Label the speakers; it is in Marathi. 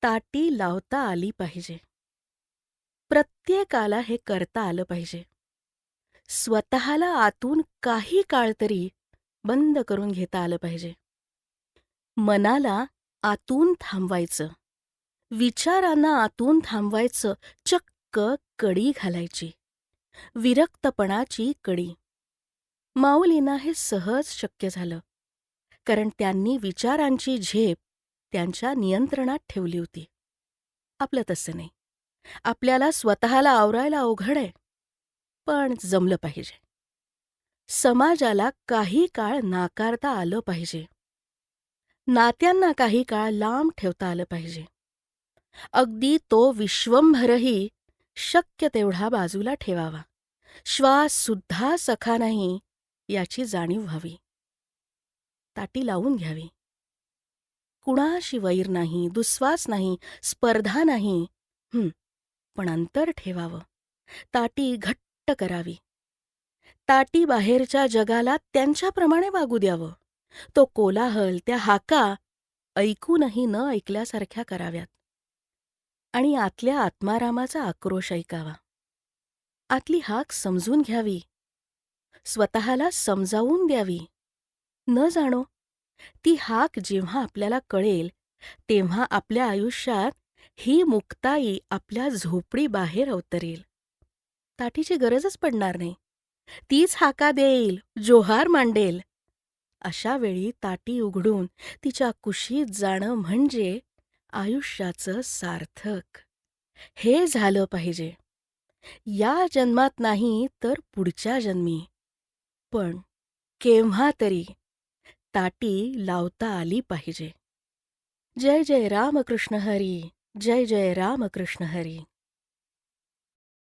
Speaker 1: ताटी लावता आली पाहिजे. प्रत्येकाला हे करता आलं पाहिजे. स्वतःला आतून काही काळ तरी बंद करून घेता आलं पाहिजे. मनाला आतून थांबवायचं, विचारांना आतून थांबवायचं, चक्क कडी घालायची, विरक्तपणाची कडी. माऊलींना हे सहज शक्य झालं, कारण त्यांनी विचारांची झेप त्यांच्या नियंत्रणात ठेवली होती. आपलं तसं नाही. आपल्याला स्वतःला आवरायला अवघड आहे, पण जमलं पाहिजे. समाजाला काही काळ नाकारता आलं पाहिजे. नात्यांना काही काळ लांब ठेवता आलं पाहिजे. अगदी तो विश्वंभरही शक्य तेवढा बाजूला ठेवावा. श्वाससुद्धा सखा नाही याची जाणीव व्हावी. ताटी लावून घ्यावी. कुणाशी वैर नाही, दुस्वास नाही, स्पर्धा नाही. पण अंतर ठेवावं. ताटी घट्ट करावी. ताटी बाहेरच्या जगाला त्यांच्याप्रमाणे वागू द्यावं. तो कोलाहल, त्या हाका ऐकूनही न ऐकल्यासारख्या कराव्यात. आणि आतल्या आत्मारामाचा आक्रोश ऐकावा. आतली हाक समजून घ्यावी. स्वतःला समजावून द्यावी. न जाणो, ती हाक जेव्हा आपल्याला कळेल, तेव्हा आपल्या आयुष्यात ही मुक्ताई आपल्या झोपडीबाहेर अवतरेल. ताटीची गरजच पडणार नाही. तीच हाका देईल, जोहार मांडेल. अशा वेळी ताटी उघडून तिच्या कुशीत जाणं म्हणजे आयुष्याचं सार्थक. हे झालं पाहिजे. या जन्मात नाही तर पुढच्या जन्मी. पण केव्हा तरी ताटी लावता आली पाहिजे. जय जय रामकृष्ण हरी. जय जय रामकृष्ण हरी.